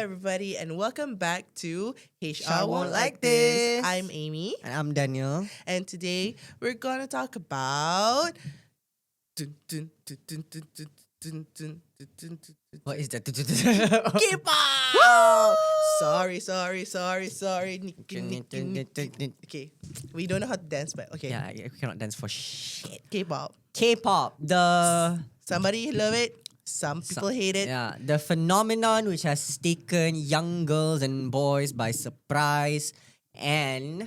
everybody, and welcome back to HR HR Won't Like This. I'm Amy, And I'm Daniel. and today we're gonna talk about. What is that? K-pop. Sorry. Okay, we don't know how to dance, but okay. Yeah, we cannot dance for shit. K-pop. K-pop, Somebody love it. Some people hate it. yeah, the phenomenon which has taken young girls and boys by surprise, and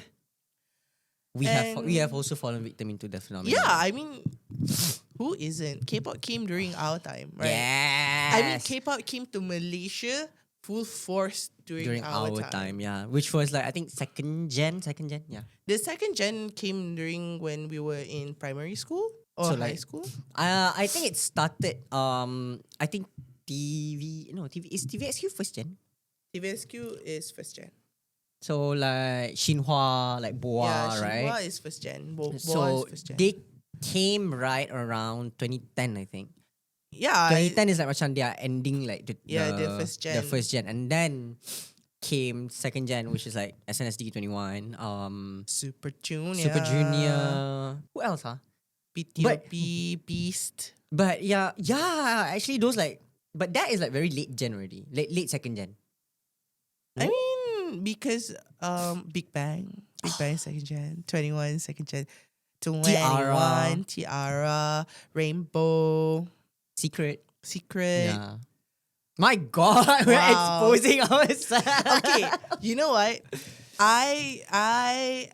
we have also fallen victim into the phenomenon. Yeah, I mean, who isn't? K-pop came during our time, right? Yes. I mean, K-pop came to Malaysia full force during our time. Yeah, which was like I think second gen, yeah. The second gen came during when we were in primary school or So, high like, school. I think it started. I think TV is TVXQ first gen. TVXQ is first gen. So like Xinhua, like Boa, Yeah, right? Shinhwa is first gen. Boa So is first gen. they came right around 2010, I think. Yeah, 2010 is like macam they are ending like the first gen. The first gen, and then came second gen, which is like SNSD 21, Super Junior. Super Junior. Who else? BTOP, Beast. But yeah, actually those like, but that is like very late gen already, late second gen. I mean, because Big Bang second gen, 21 second gen, 21 Tiara, Rainbow, Secret. Yeah. My God, we're Wow. exposing ourselves. Okay, you know what? I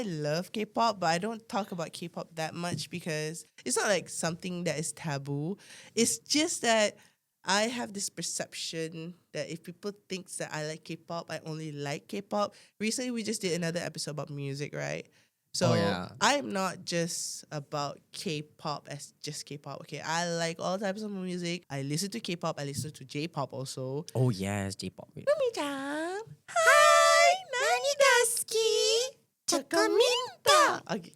love K-pop, but I don't talk about K-pop that much because it's not like something that is taboo. It's just that I have this perception that if people think that I like K-pop, I only like K-pop. Recently, we just did another episode about music, right? So Oh, yeah. I'm not just about K-pop as just K-pop. Okay, I like all types of music. I listen to K-pop. I listen to J-pop also. Oh yes, J-pop. Mami-chan. Hi, nani deski? Chakaminta. Okay.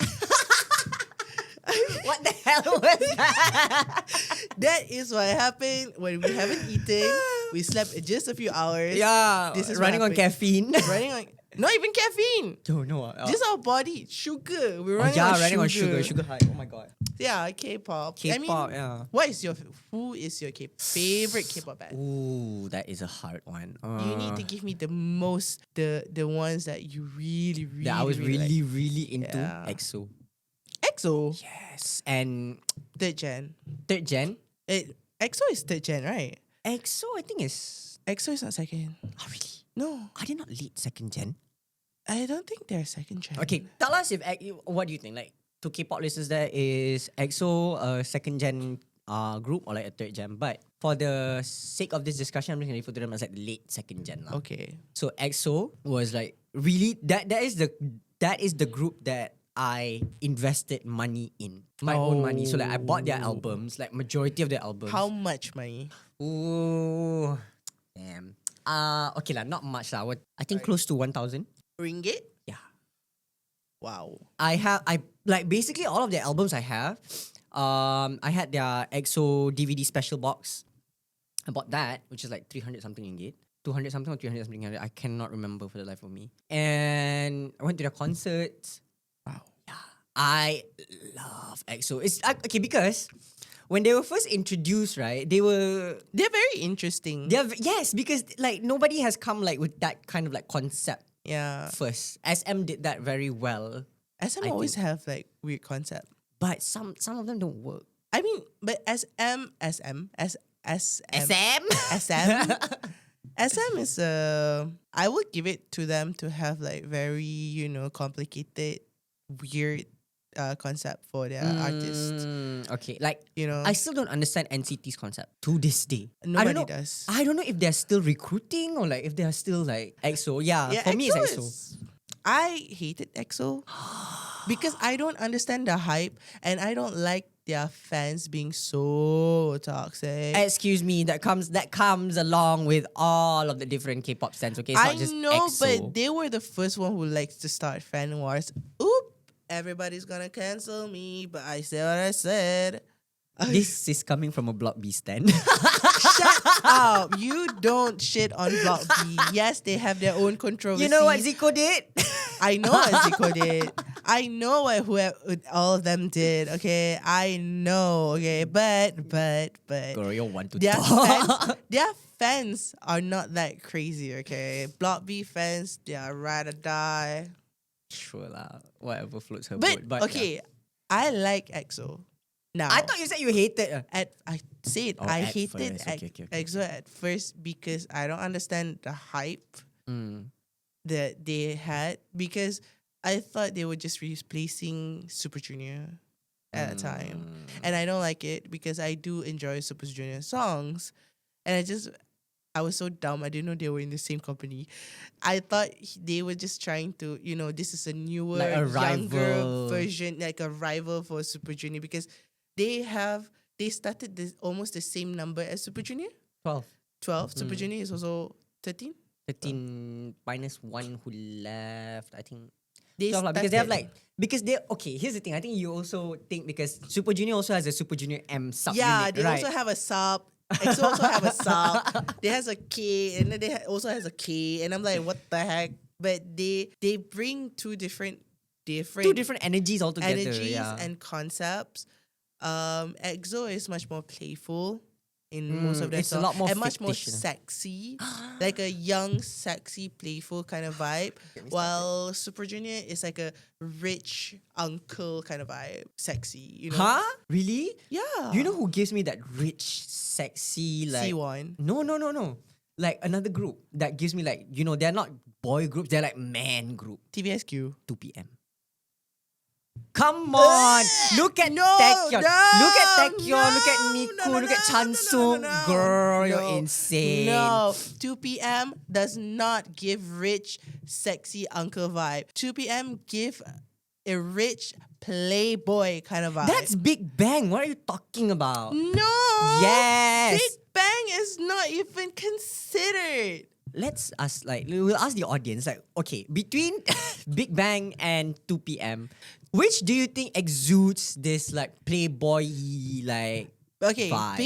What the hell was that? That is what happened when we haven't eaten. We slept just a few hours. Yeah, This is running what on happened. caffeine. Running on, not even caffeine. No. Just our body, sugar. We're running on running sugar. on sugar high. Oh my God. Yeah, K-pop. K-pop, I mean, yeah. who is your favorite K-pop band? Ooh, that is a hard one. You need to give me the ones that you really that I was like. really into. Yeah. EXO. EXO, Yes, and third gen. third gen. EXO is third gen, right? EXO, I think is. EXO is not second. Oh really? No, Are they not lead second gen? I don't think they're second gen. Okay, tell us what do you think? Like, to K-pop listeners, there is EXO a second gen group or like a third gen? But for the sake of this discussion, I'm just gonna refer to them as like late second gen lah. Okay. So EXO was like really that is the group that I invested money in, my own money. So like I bought their albums, like majority of their albums. How much money? Ooh, damn. Okay lah, not much lah. I think close to 1,000. Ringgit? Yeah. Wow. I like basically all of their albums I have. I had their EXO DVD special box. I bought that, which is like 300 something ringgit. 200 something or 300 something ringgit. I cannot remember for the life of me. And I went to their concerts. Wow. Yeah. I love EXO. It's okay because when they were first introduced, right? They're very interesting. Yes, because like nobody has come like with that kind of like concept Yeah. first. SM did that very well. SM I always think. have like weird concept. But some of them don't work. I mean, but SM is I would give it to them to have like very, complicated, weird concept for their artists. Okay, like You know, I still don't understand NCT's concept to this day. nobody does. I don't know if they're still recruiting or like if they're still like EXO. Yeah, for me it's EXO. I hated EXO because I don't understand the hype and I don't like their fans being so toxic. Excuse me, that comes along with all of the different K-pop stands. Okay, it's I not just know, EXO. but they were the first one who likes to start fan wars. Oop, everybody's gonna cancel me, but I said what I said. This is coming from a Block B stand. Shut up. You don't shit on Block B. Yes, they have their own controversy. You know what Zico did? I know what Zico did. I know what all of them did. Okay, I know. Okay, but Girl, you want to their talk. fans are not that crazy. Okay, Block B fans, they are ride or die. Sure lah. Whatever floats her But, boat. But okay, I like EXO. Now, I thought you said you hated. I said Oh, I at hated first. Okay. EXO at first because I don't understand the hype Mm. that they had, because I thought they were just replacing Super Junior at a time, and I don't like it because I do enjoy Super Junior songs, and I was so dumb. I didn't know they were in the same company. I thought they were just trying to, this is a newer, Like a younger rival. version, like a rival for Super Junior, because they started almost the same number as Super Junior, 12. 12. Super Junior is also 13. 13 minus 1 who left. I think They 12 lah, because they have started- okay, here's the thing. I think you also think because Super Junior also has a Super Junior M sub Yeah, unit, they right? also have a sub. EXO also have a sub. They has a K, and then they also has a K, and I'm like, what the heck? But they bring two different Two different energies altogether. energies Yeah. and concepts. EXO is much more playful in most of their it's a songs, lot more and much more fictitious. sexy, like a young, sexy, playful kind of vibe. While Super Junior is like a rich uncle kind of vibe, sexy. Huh? Really? Yeah. You know who gives me that rich, sexy, like... C1. No. Like another group that gives me like, they're not boy groups, they're like man group. TVXQ. 2 p.m. Come on! Look at No, Taekyon. no, Look at Taekyon. Look at no, Niku. no, Look at no, Chansung. no. Girl, No. you're insane. No, 2 p.m. does not give rich, sexy uncle vibe. 2 p.m. give a rich playboy kind of vibe. That's Big Bang. What are you talking about? no. Yes. Big Bang is not even considered. Let's ask, we'll ask the audience, okay, between Big Bang and 2 p.m., which do you think exudes this, playboy, Okay, vibe?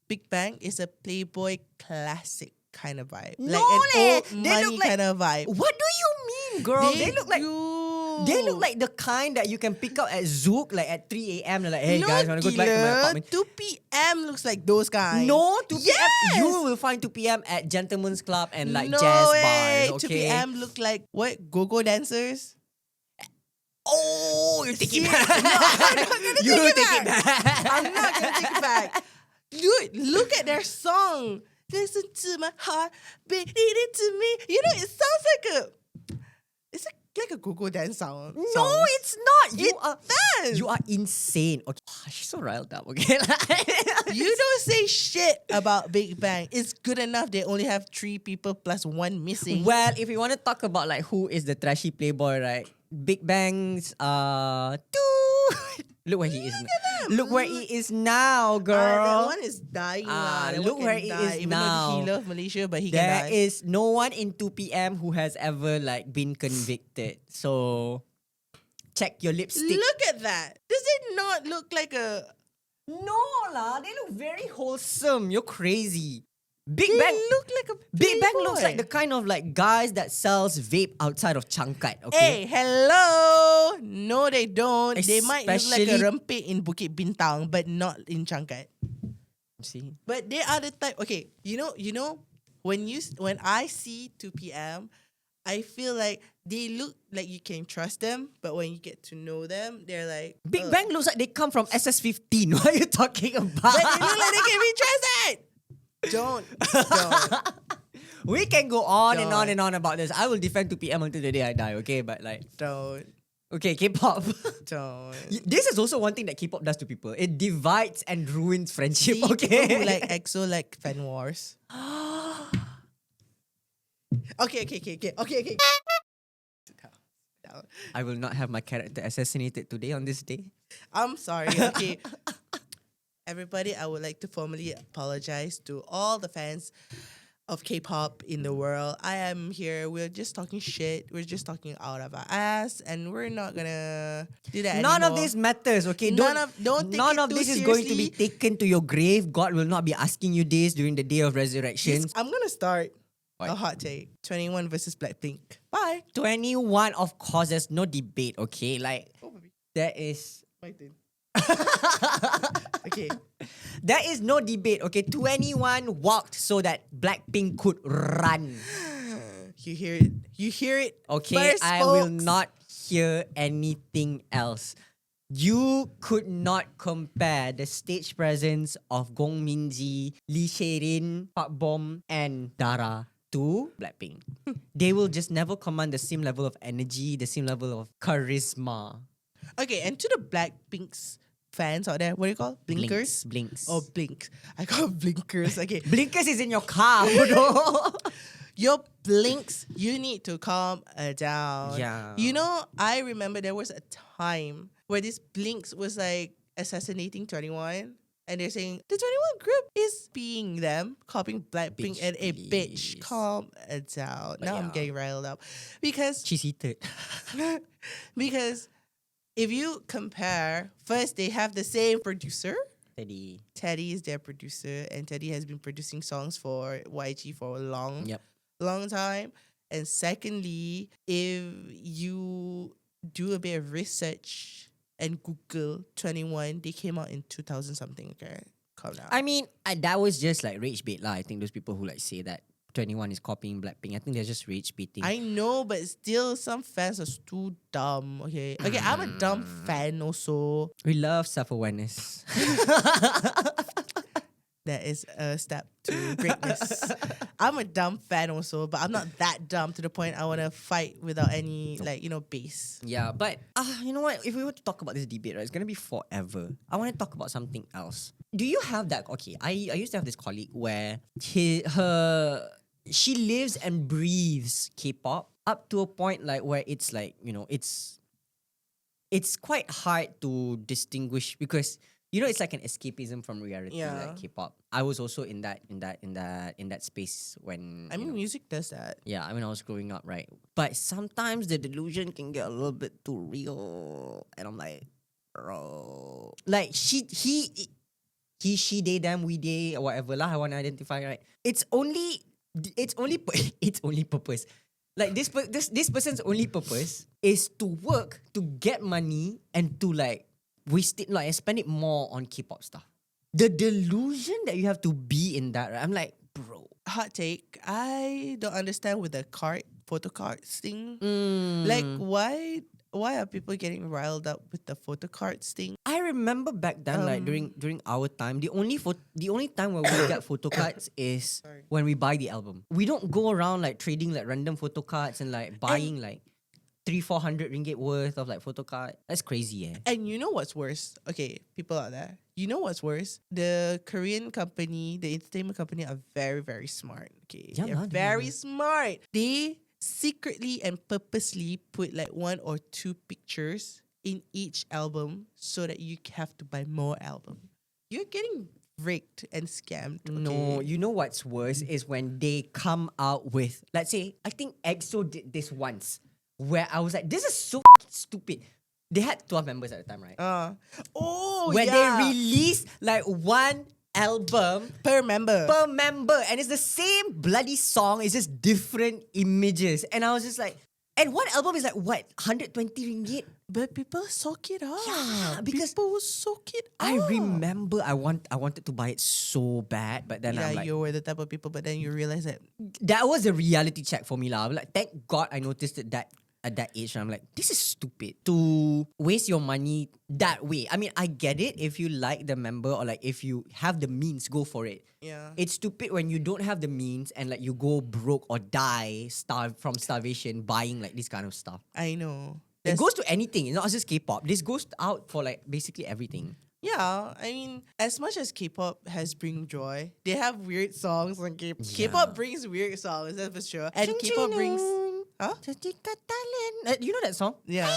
Big Bang is a playboy classic kind of vibe. No, like an old they money look like- kind of vibe. What do you mean, girl? They look like... do. They look like the kind that you can pick up at Zook, at 3 a.m. They're like, hey no, guys, wanna go back to my gila. apartment? 2 p.m. looks like those guys. No, 2 p.m. Yes! You will find 2 p.m. at Gentleman's Club and no jazz way. bars, 2 okay? p.m. look like what? Go-go dancers? Oh, you take it See? back. No, I'm not gonna You take it take it back. back. I'm not gonna take it back. Dude, look at their song. Listen to my heart, beat it to me. It sounds like a go-go dance song. No, it's not. It does. You are insane. Okay, she's so riled up. Okay, You don't say shit about Big Bang. It's good enough they only have 3 people plus 1 missing. Well, if you want to talk about who is the trashy playboy, right? Big Bang's look where he is. Look where he is now, girl. That one is dying. That look one where can he die. is Even now. though he loves Malaysia, but he There can die. is no one in 2 p.m. who has ever been convicted. So check your lipstick. Look at that. Does it not look like a... No lah, they look very wholesome. You're crazy. Big They Bang look like a Big Bang looks like playboy. the kind of guys that sells vape outside of Changkat. Okay. Hey, hello. No, they don't. They might look like a Especially- rempit in Bukit Bintang, but not in Changkat. See. But they are the type. Okay, you know, when I see 2 p.m., I feel like they look like you can trust them, but when you get to know them, they're like Big ugh. Bang looks like they come from SS15. What are you talking about? But they look like they can be trusted. Don't. We can go on and on Don't. and on about this. I will defend 2 p.m. until the day I die, okay? But Don't. okay, K-pop. Don't. This is also one thing that K-pop does to people. It divides and ruins friendship, See, okay? people who like EXO like fan wars. Okay. Down. I will not have my character assassinated today on this day. I'm sorry. Okay. Everybody, I would like to formally apologize to all the fans of K-pop in the world. I am here. We're just talking shit. We're just talking out of our ass, and we're not gonna do that None of anymore. this matters, okay? Don't take None it of too this is going to be seriously. taken to your grave. God will not be asking you this during the day of resurrection. I'm gonna start What? a hot take: 21 versus Blackpink. Bye. 21, of course, there's no debate, okay? Like, Oh, baby. there is... My turn. Okay. There is no debate, okay? 21 walked so that Blackpink could run. You hear it. You hear it. Okay, first, I will folks. not hear anything else. You could not compare the stage presence of Gong Minji, Lee Sherin, Park Bom, and Dara to Blackpink. They will just never command the same level of energy, the same level of charisma. Okay, and to the Blackpink's fans out there, what do you call blinkers? Blinks. Oh, blinks. I call blinkers. Okay, Blinkers is in your car, bro. your blinks. You need to calm down. Yeah. You know, I remember there was a time where this blinks was like assassinating 21. And they're saying the 21 group is being them, copying Blackpink, Bitch, and a please. bitch, calm down. But Now I'm yeah. getting riled up because She's heated. because if you compare, first they have the same producer. Teddy. Teddy is their producer, and Teddy has been producing songs for YG for a long time. And secondly, if you do a bit of research and Google 21, they came out in 2000 something. Okay, calm down. I mean, that was just like rage bait lah. I think those people who like say that 21 is copying Blackpink, I think they're just rage baiting. I know, but still, some fans are too dumb. Okay, I'm a dumb fan also. We love self-awareness. That is a step to greatness. I'm a dumb fan also, but I'm not that dumb to the point I want to fight without any base. Yeah, but you know what? If we were to talk about this debate, right, it's gonna be forever. I want to talk about something else. Do you have that? Okay, I used to have this colleague where she lives and breathes K-pop up to a point like where it's like, you know, it's quite hard to distinguish because you know it's like an escapism from reality, Yeah. like K-pop. I was also in that space when I mean, music does that. yeah, when I was growing up, right? But sometimes the delusion can get a little bit too real, and I'm like, bro, like he, they, them, we, they, or whatever lah. I want to identify, right? It's only purpose. Like this person's only purpose is to work to get money and to like waste it, like and spend it more on K-pop stuff. The delusion that you have to be in that, right? I'm like, bro. Hot take. I don't understand with the photo cards thing. Mm. Like, why are people getting riled up with the photo cards thing? I remember back then, like during our time, the only time where we get photo cards is when we buy the album. We don't go around like trading like random photo cards and like buying like 300-400 ringgit worth of like photo card. That's crazy, eh? And you know what's worse? Okay, people out there. You know what's worse? The Korean company, the entertainment company are very, very smart. Okay, Yeah, they're lah, very smart. They secretly and purposely put like 1 or 2 pictures in each album so that you have to buy more album. You're getting rigged and scammed. Okay? No, you know what's worse is when they come out with, let's say, I think EXO did this once, where I was like, this is so stupid. They had 12 members at the time, right? Where they released like one album per member. and it's the same bloody song, it's just different images. And I was just like, and one album is like what, 120 ringgit? But people soak it up. Yeah, because people soak it up. I remember I wanted to buy it so bad, but then I'm like, you were the type of people, but then you realize that that was a reality check for me lah. I'm like, thank God I noticed it that at that age, and I'm like, this is stupid to waste your money that way. I mean, I get it if you like the member or like if you have the means, go for it. yeah. It's stupid when you don't have the means and like you go broke or starve from starvation buying like this kind of stuff. I know. It goes to anything. It's not just K-pop. This goes out for like basically everything. Yeah, I mean, as much as K-pop has bring joy, they have weird songs on K-pop. K-pop brings weird songs, that's for sure. And K-pop brings... Huh? You know that song? Yeah.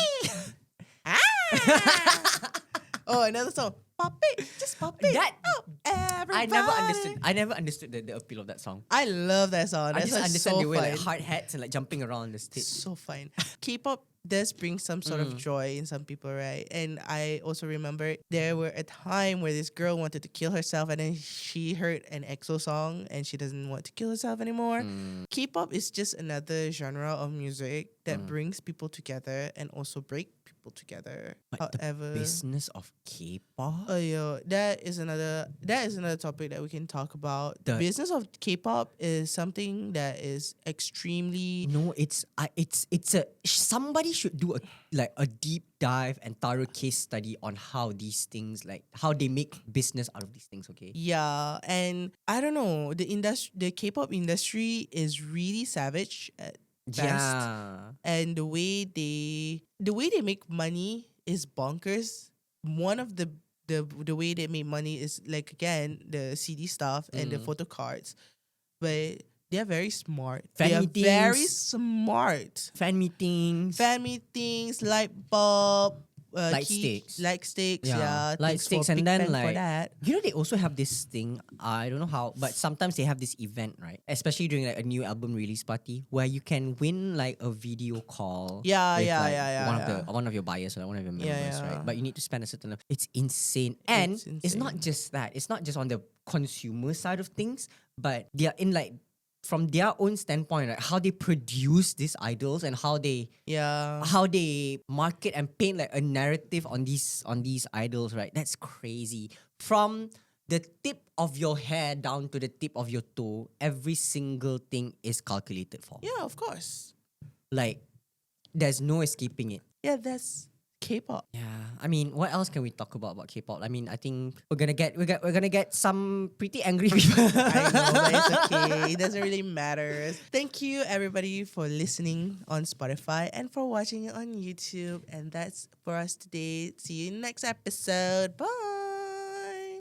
Oh, another song. pop it, just pop it. That Everybody. I never understood the appeal of that song. I love that song. I That just song's understand so they wear fun. like hard hats and like jumping around the stage. So fun. K-pop does bring some sort of joy in some people, right? And I also remember there were a time where this girl wanted to kill herself, and then she heard an EXO song and she doesn't want to kill herself anymore. K-pop is just another genre of music that brings people together and also break people together. But However, the business of K-pop. oh yo, that is another topic that we can talk about. The The- business of K-pop is something that is extremely No, it's a somebody should do a deep dive and thorough case study on how these things, like how they make business out of these things. Okay. yeah, and I don't know, the K-pop industry is really savage at best. Yeah. And the way they make money is bonkers. One of the way they make money is like, again, the CD stuff and the photo cards, but they're very smart. Fan they are very meetings. smart. Fan meetings. Fan meetings, light bulb, Light sticks. light sticks, Yeah, light thanks for sticks, and Big then Bang for like that. you know they also have this thing. I don't know how, but sometimes they have this event, right? Especially during like a new album release party, where you can win like a video call. Yeah, with, yeah, like, yeah, One yeah. of the one of your buyers or one of your members, Yeah. right? But you need to spend a certain. It's insane, and It's it's not insane. just that. It's not just on the consumer side of things, but they are in like from their own standpoint, right? How they produce these idols and how they Yeah. market and paint like a narrative on these idols, right? That's crazy. From the tip of your hair down to the tip of your toe, every single thing is calculated for. Yeah, of course. Like, there's no escaping it. Yeah, that's K-pop. Yeah, I mean, what else can we talk about K-pop? I mean, I think we're gonna get some pretty angry people. I know, but it's okay. It doesn't really matter. Thank you, everybody, for listening on Spotify and for watching it on YouTube. And that's for us today. See you in the next episode. Bye.